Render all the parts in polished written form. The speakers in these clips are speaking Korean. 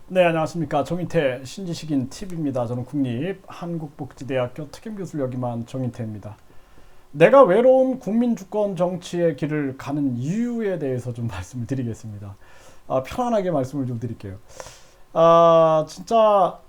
네, 안녕하십니까. 정인태 신지식인 TV입니다. 저는 국립한국복지대학교 특임교수를 역임한 정인태입니다. 내가 외로운 국민주권 정치의 길을 가는 이유에 대해서 좀 말씀을 드리겠습니다. 편안하게 말씀을 좀 드릴게요. 진짜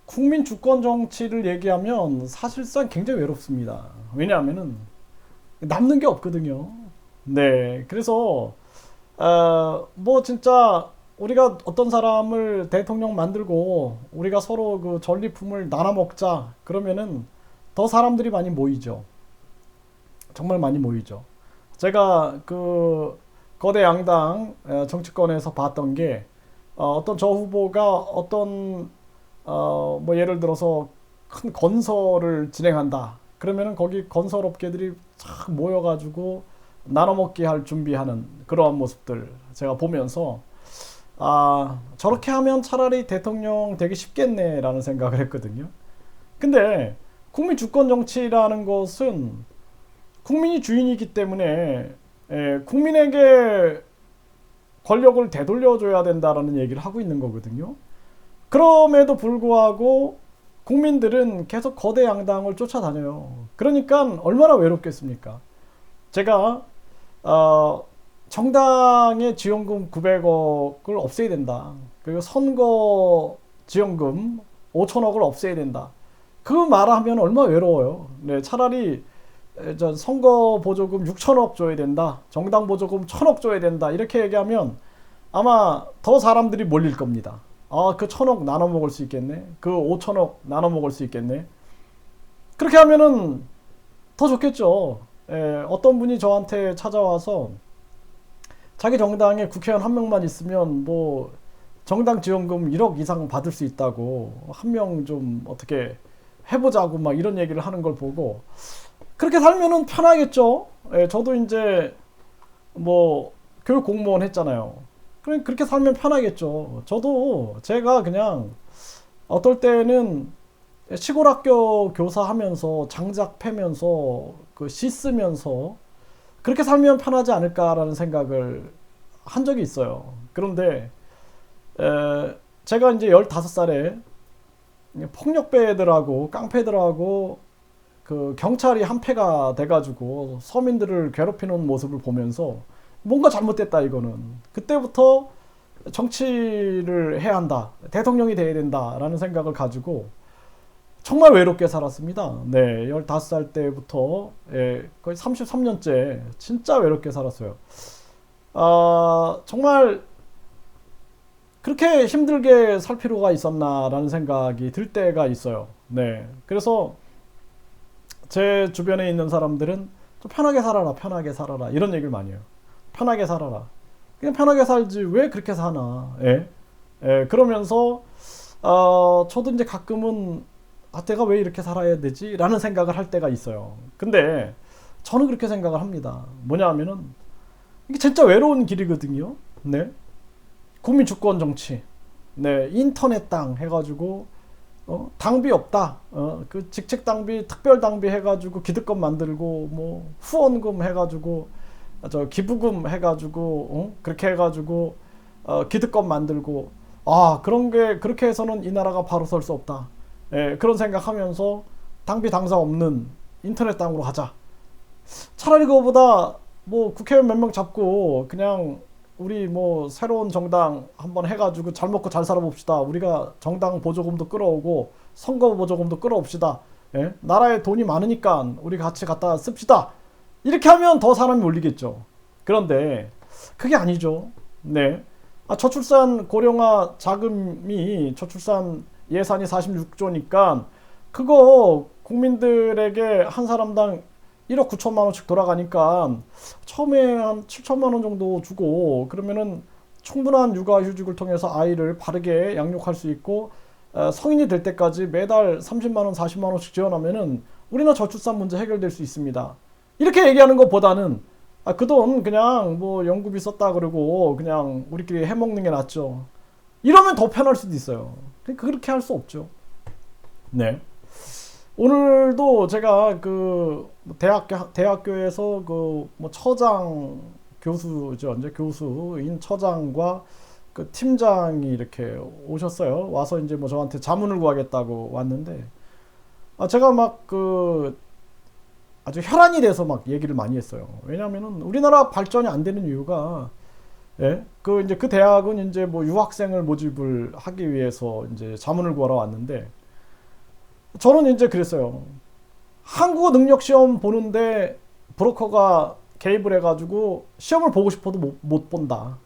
국민주권 정치를 얘기하면 사실상 굉장히 외롭습니다. 왜냐하면은 남는 게 없거든요. 네, 그래서 뭐 진짜 우리가 어떤 사람을 대통령 만들고 우리가 서로 그 전리품을 나눠 먹자 그러면은 더 사람들이 많이 모이죠. 정말 많이 모이죠. 제가 그 거대 양당 정치권에서 봤던 게 어떤 저 후보가 어떤 뭐 예를 들어서 큰 건설을 진행한다. 그러면은 거기 건설업계들이 쫙 모여가지고 나눠 먹기 할 준비하는 그러한 모습들 제가 보면서 저렇게 하면 차라리 대통령 되기 쉽겠네라는 생각을 했거든요. 근데 국민 주권 정치라는 것은 국민이 주인이기 때문에 국민에게 권력을 되돌려줘야 된다라는 얘기를 하고 있는 거거든요. 그럼에도 불구하고 국민들은 계속 거대 양당을 쫓아다녀요. 그러니까 얼마나 외롭겠습니까? 제가 정당의 지원금 900억을 없애야 된다. 그리고 선거 지원금 5천억을 없애야 된다. 그 말하면 얼마나 외로워요. 네, 차라리 선거 보조금 6천억 줘야 된다. 정당 보조금 1천억 줘야 된다. 이렇게 얘기하면 아마 더 사람들이 몰릴 겁니다. 그 1천억 나눠 먹을 수 있겠네. 그 5천억 나눠 먹을 수 있겠네. 그렇게 하면은 더 좋겠죠. 어떤 분이 저한테 찾아와서 자기 정당에 국회의원 한 명만 있으면 뭐 정당 지원금 1억 이상 받을 수 있다고 한 명 좀 어떻게 해보자고 막 이런 얘기를 하는 걸 보고 그렇게 살면은 편하겠죠. 저도 이제 뭐 교육 공무원 했잖아요. 그렇게 살면 편하겠죠. 저도 제가 그냥 어떨 때는 시골 학교 교사하면서 장작 패면서 그 씻으면서 그렇게 살면 편하지 않을까라는 생각을 한 적이 있어요. 그런데 제가 이제 15살에 폭력배들하고 깡패들하고 그 경찰이 한패가 돼가지고 서민들을 괴롭히는 모습을 보면서 뭔가 잘못됐다 이거는. 그때부터 정치를 해야 한다. 대통령이 돼야 된다라는 생각을 가지고 정말 외롭게 살았습니다. 네, 15살 때부터 거의 33년째 진짜 외롭게 살았어요. 정말 그렇게 힘들게 살 필요가 있었나라는 생각이 들 때가 있어요. 네, 그래서 제 주변에 있는 사람들은 좀 편하게 살아라, 편하게 살아라 이런 얘기를 많이 해요. 편하게 살아라. 그냥 편하게 살지 왜 그렇게 사나? 그러면서 저도 이제 가끔은 내가 왜 이렇게 살아야 되지? 라는 생각을 할 때가 있어요. 근데 저는 그렇게 생각을 합니다. 뭐냐 하면은 이게 진짜 외로운 길이거든요. 네. 국민 주권 정치. 네. 인터넷 당 해가지고 당비 없다. 그 직책 당비, 특별 당비 해가지고 기득권 만들고 뭐 후원금 해가지고 저 기부금 해가지고 그렇게 해가지고 기득권 만들고 그런 게 그렇게 해서는 이 나라가 바로 설 수 없다. 그런 생각하면서 당비 당사 없는 인터넷 당으로 하자. 차라리 그거보다 뭐 국회의원 몇 명 잡고 그냥 우리 뭐 새로운 정당 한번 해가지고 잘 먹고 잘 살아봅시다. 우리가 정당 보조금도 끌어오고 선거 보조금도 끌어옵시다. 나라에 돈이 많으니까 우리 같이 갖다 씁시다. 이렇게 하면 더 사람이 몰리겠죠. 그런데 그게 아니죠. 네. 저출산 고령화 자금이 저출산 예산이 46조니까 그거 국민들에게 한 사람당 1억 9천만 원씩 돌아가니까 처음에 한 7천만 원 정도 주고 그러면은 충분한 육아휴직을 통해서 아이를 바르게 양육할 수 있고 성인이 될 때까지 매달 30만 원, 40만 원씩 지원하면은 우리나라 저출산 문제 해결될 수 있습니다. 이렇게 얘기하는 것보다는 그 돈 그냥 뭐 연구비 썼다 그러고 그냥 우리끼리 해먹는 게 낫죠. 이러면 더 편할 수도 있어요. 그렇게 할 수 없죠. 네. 오늘도 제가 그 대학교에서 그 뭐 처장 교수죠. 이제 교수인 처장과 그 팀장이 이렇게 오셨어요. 와서 이제 뭐 저한테 자문을 구하겠다고 왔는데, 제가 막 그 아주 혈안이 돼서 막 얘기를 많이 했어요. 왜냐하면은 우리나라 발전이 안 되는 이유가, 예, 그 이제 그 대학은 이제 뭐 유학생을 모집을 하기 위해서 이제 자문을 구하러 왔는데, 저는 이제 그랬어요. 한국어 능력 시험 보는데 브로커가 개입을 해가지고 시험을 보고 싶어도 못 본다.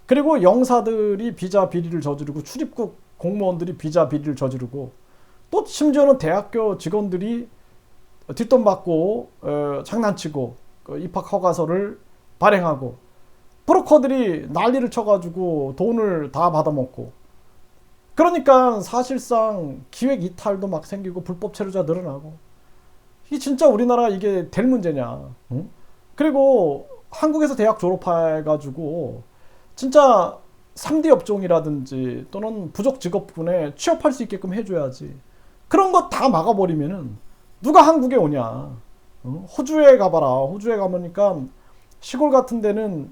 그리고 영사들이 비자 비리를 저지르고 출입국 공무원들이 비자 비리를 저지르고, 또 심지어는 대학교 직원들이 뒷돈 받고 장난치고 입학 허가서를 발행하고, 브로커들이 난리를 쳐가지고 돈을 다 받아먹고, 그러니까 사실상 기획 이탈도 막 생기고 불법 체류자 늘어나고, 이게 진짜 우리나라 이게 될 문제냐? 응? 그리고 한국에서 대학 졸업해가지고 진짜 3D 업종이라든지 또는 부족 직업군에 취업할 수 있게끔 해줘야지. 그런 거 다 막아버리면은 누가 한국에 오냐? 응? 호주에 가봐라. 호주에 가보니까 시골 같은 데는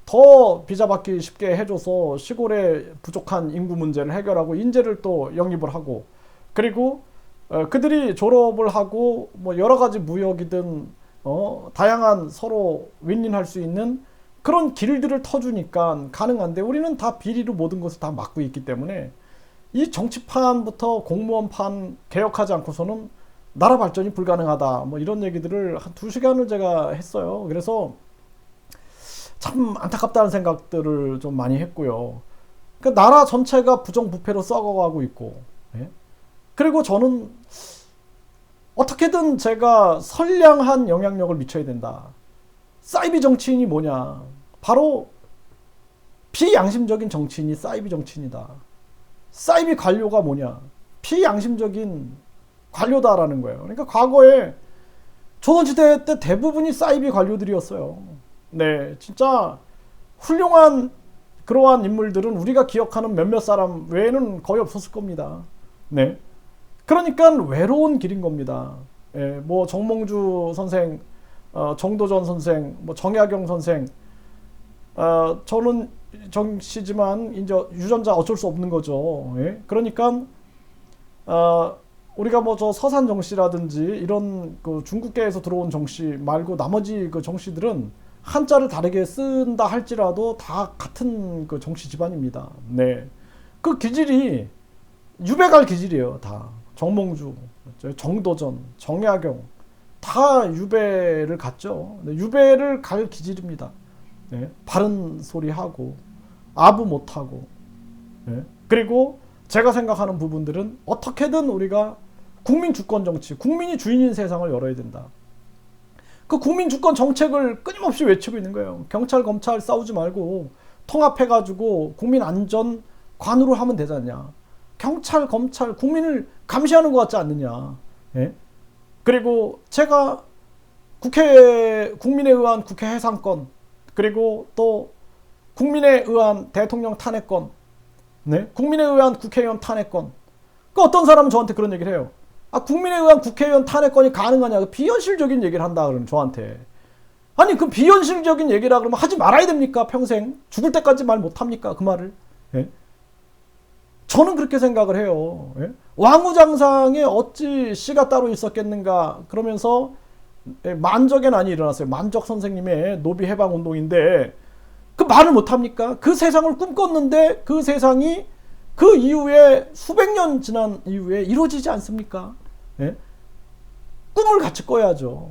더 비자 받기 쉽게 해줘서 시골의 부족한 인구 문제를 해결하고 인재를 또 영입을 하고, 그리고 그들이 졸업을 하고 뭐 여러 가지 무역이든 다양한 서로 윈윈할 수 있는 그런 길들을 터주니까 가능한데, 우리는 다 비리로 모든 것을 다 막고 있기 때문에 이 정치판부터 공무원판 개혁하지 않고서는 나라 발전이 불가능하다. 뭐 이런 얘기들을 한 2시간을 제가 했어요. 그래서 참 안타깝다는 생각들을 좀 많이 했고요. 그 나라 전체가 부정부패로 썩어가고 있고, 예? 그리고 저는 어떻게든 제가 선량한 영향력을 미쳐야 된다. 사이비 정치인이 뭐냐? 바로 비양심적인 정치인이 사이비 정치인이다. 사이비 관료가 뭐냐? 비양심적인 관료다라는 거예요. 그러니까 과거에 조선시대 때 대부분이 사이비 관료들이었어요. 네, 진짜 훌륭한 그러한 인물들은 우리가 기억하는 몇몇 사람 외에는 거의 없었을 겁니다. 네, 그러니까 외로운 길인 겁니다. 예, 뭐 정몽주 선생, 정도전 선생, 뭐 정약용 선생, 저는 정씨지만 이제 유전자 어쩔 수 없는 거죠. 예? 그러니까 우리가 뭐 저 서산 정씨라든지 이런 그 중국계에서 들어온 정씨 말고 나머지 그 정씨들은 한자를 다르게 쓴다 할지라도 다 같은 그 정씨 집안입니다. 네, 그 기질이 유배갈 기질이에요. 다 정몽주, 정도전, 정약용 다 유배를 갔죠. 네, 유배를 갈 기질입니다. 네, 바른 소리 하고 아부 못하고, 네, 그리고 제가 생각하는 부분들은 어떻게든 우리가 국민 주권 정치, 국민이 주인인 세상을 열어야 된다. 그 국민 주권 정책을 끊임없이 외치고 있는 거예요. 경찰 검찰 싸우지 말고 통합해가지고 국민 안전 관으로 하면 되지 않냐. 경찰 검찰 국민을 감시하는 것 같지 않느냐. 예? 그리고 제가 국민에 의한 국회 해산권, 그리고 또 국민에 의한 대통령 탄핵권, 네? 국민에 의한 국회의원 탄핵권. 그 어떤 사람은 저한테 그런 얘기를 해요. 국민에 의한 국회의원 탄핵권이 가능하냐? 비현실적인 얘기를 한다 그러면 저한테. 아니 그 비현실적인 얘기라 그러면 하지 말아야 됩니까? 평생 죽을 때까지 말 못합니까? 그 말을. 예? 저는 그렇게 생각을 해요. 예? 왕후장상에 어찌 씨가 따로 있었겠는가 그러면서 만적의 난이 일어났어요. 만적 선생님의 노비 해방 운동인데 그 말을 못합니까? 그 세상을 꿈꿨는데 그 세상이 그 이후에 수백 년 지난 이후에 이루어지지 않습니까? 예? 꿈을 같이 꿔야죠.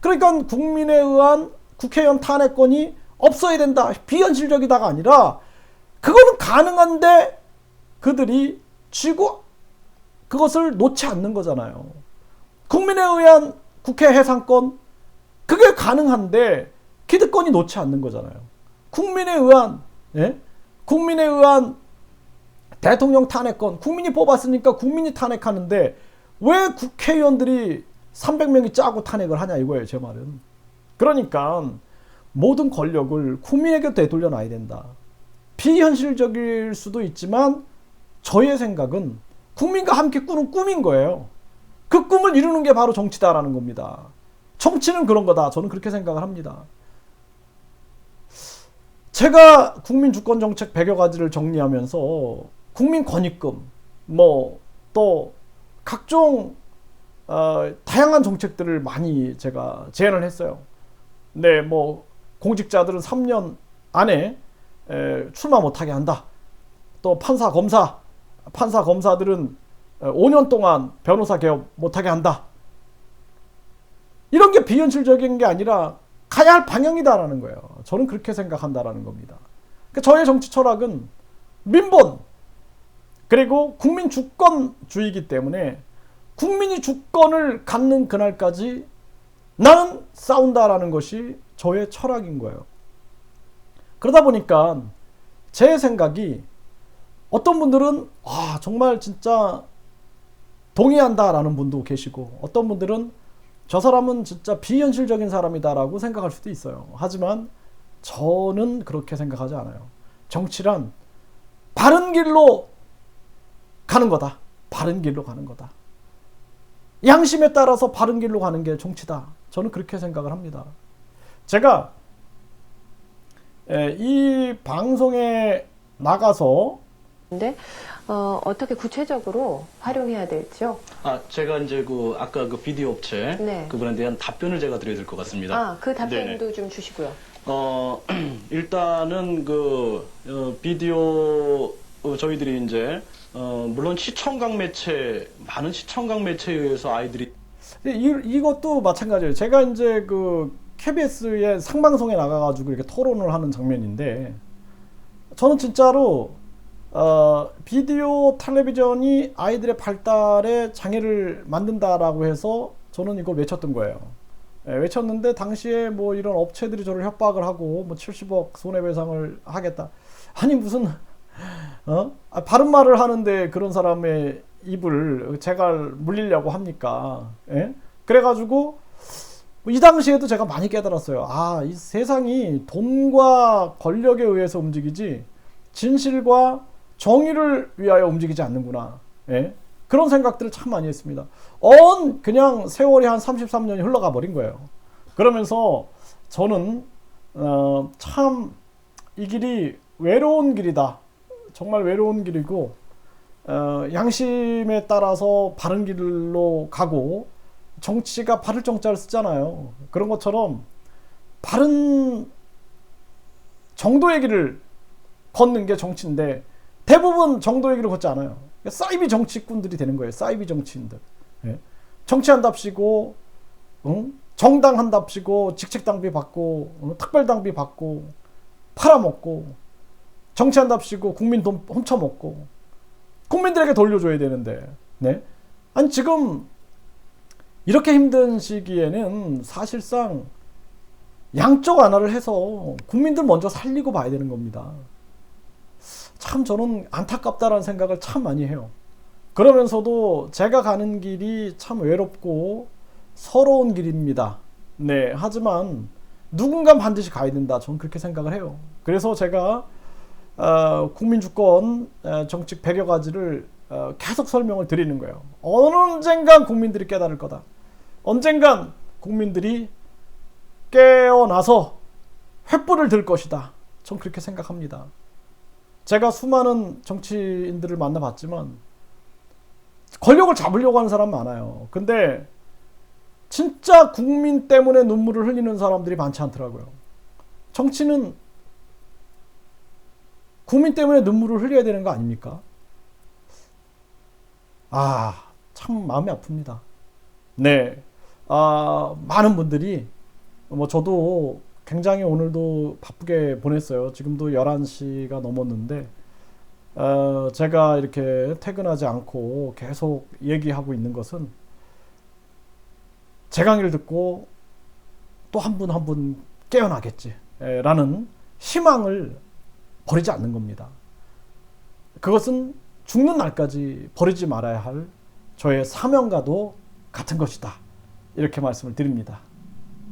그러니까 국민에 의한 국회의원 탄핵권이 없어야 된다. 비현실적이다가 아니라 그거는 가능한데 그들이 쥐고 그것을 놓지 않는 거잖아요. 국민에 의한 국회 해산권 그게 가능한데 기득권이 놓지 않는 거잖아요. 국민에 의한 예? 국민에 의한 대통령 탄핵권 국민이 뽑았으니까 국민이 탄핵하는데 왜 국회의원들이 300명이 짜고 탄핵을 하냐 이거예요. 제 말은. 그러니까 모든 권력을 국민에게 되돌려 놔야 된다. 비현실적일 수도 있지만 저의 생각은 국민과 함께 꾸는 꿈인 거예요. 그 꿈을 이루는 게 바로 정치다라는 겁니다. 정치는 그런 거다. 저는 그렇게 생각을 합니다. 제가 국민주권정책 100여 가지를 정리하면서 국민권익금, 뭐 또 각종 다양한 정책들을 많이 제가 제안을 했어요. 네, 뭐 공직자들은 3년 안에 출마 못하게 한다. 또 판사 검사들은 5년 동안 변호사 개업 못하게 한다. 이런 게 비현실적인 게 아니라 가야 할 방향이다라는 거예요. 저는 그렇게 생각한다라는 겁니다. 그러니까 저의 정치 철학은 민본 그리고 국민 주권주의이기 때문에 국민이 주권을 갖는 그날까지 나는 싸운다라는 것이 저의 철학인 거예요. 그러다 보니까 제 생각이 어떤 분들은 정말 진짜 동의한다라는 분도 계시고 어떤 분들은 저 사람은 진짜 비현실적인 사람이다라고 생각할 수도 있어요. 하지만 저는 그렇게 생각하지 않아요. 정치란 바른 길로 가는 거다. 바른 길로 가는 거다. 양심에 따라서 바른 길로 가는 게 정치다. 저는 그렇게 생각을 합니다. 제가 이 방송에 나가서 어떻게 구체적으로 활용해야 될지요? 제가 이제 아까 그 비디오 업체 네. 그분에 대한 답변을 제가 드려야 될 것 같습니다. 그 답변도 네네. 좀 주시고요. 일단은 비디오 저희들이 이제 물론 많은 시청각 매체에 의해서 아이들이 이것도 마찬가지예요. 제가 이제 KBS의 상방송에 나가가지고 이렇게 토론을 하는 장면인데 저는 진짜로 비디오 텔레비전이 아이들의 발달에 장애를 만든다라고 해서 저는 이걸 외쳤던 거예요. 외쳤는데 당시에 뭐 이런 업체들이 저를 협박을 하고 뭐 70억 손해배상을 하겠다. 아니 무슨 바른 말을 하는데 그런 사람의 입을 제가 물리려고 합니까? 예? 그래가지고 이 당시에도 제가 많이 깨달았어요. 이 세상이 돈과 권력에 의해서 움직이지 진실과 정의를 위하여 움직이지 않는구나. 예? 그런 생각들을 참 많이 했습니다. 그냥 세월이 한 33년이 흘러가 버린 거예요. 그러면서 저는 참 이 길이 외로운 길이다. 정말 외로운 길이고 양심에 따라서 바른 길로 가고 정치가 바를 정자를 쓰잖아요. 그런 것처럼 바른 정도의 길을 걷는 게 정치인데 대부분 정도의 길을 걷지 않아요. 사이비 정치꾼들이 되는 거예요. 사이비 정치인들. 예? 정치한답시고 정당한답시고 직책당비 받고 특별당비 받고 팔아먹고 정치한답시고 국민 돈 훔쳐먹고 국민들에게 돌려줘야 되는데 네? 아니 지금 이렇게 힘든 시기에는 사실상 양쪽 완화를 해서 국민들 먼저 살리고 봐야 되는 겁니다. 참 저는 안타깝다라는 생각을 참 많이 해요. 그러면서도 제가 가는 길이 참 외롭고 서러운 길입니다. 네, 하지만 누군가 반드시 가야 된다. 저는 그렇게 생각을 해요. 그래서 제가 국민주권 정책 100여 가지를 계속 설명을 드리는 거예요. 언젠간 국민들이 깨달을 거다. 언젠간 국민들이 깨어나서 횃불을 들 것이다. 전 그렇게 생각합니다. 제가 수많은 정치인들을 만나봤지만 권력을 잡으려고 하는 사람 많아요. 근데 진짜 국민 때문에 눈물을 흘리는 사람들이 많지 않더라고요. 정치는 국민 때문에 눈물을 흘려야 되는 거 아닙니까? 참 마음이 아픕니다. 네. 많은 분들이 저도 굉장히 오늘도 바쁘게 보냈어요. 지금도 11시가 넘었는데 제가 이렇게 퇴근하지 않고 계속 얘기하고 있는 것은 제 강의를 듣고 또 한 분 한 분 깨어나겠지 라는 희망을 버리지 않는 겁니다. 그것은 죽는 날까지 버리지 말아야 할 저의 사명과도 같은 것이다. 이렇게 말씀을 드립니다.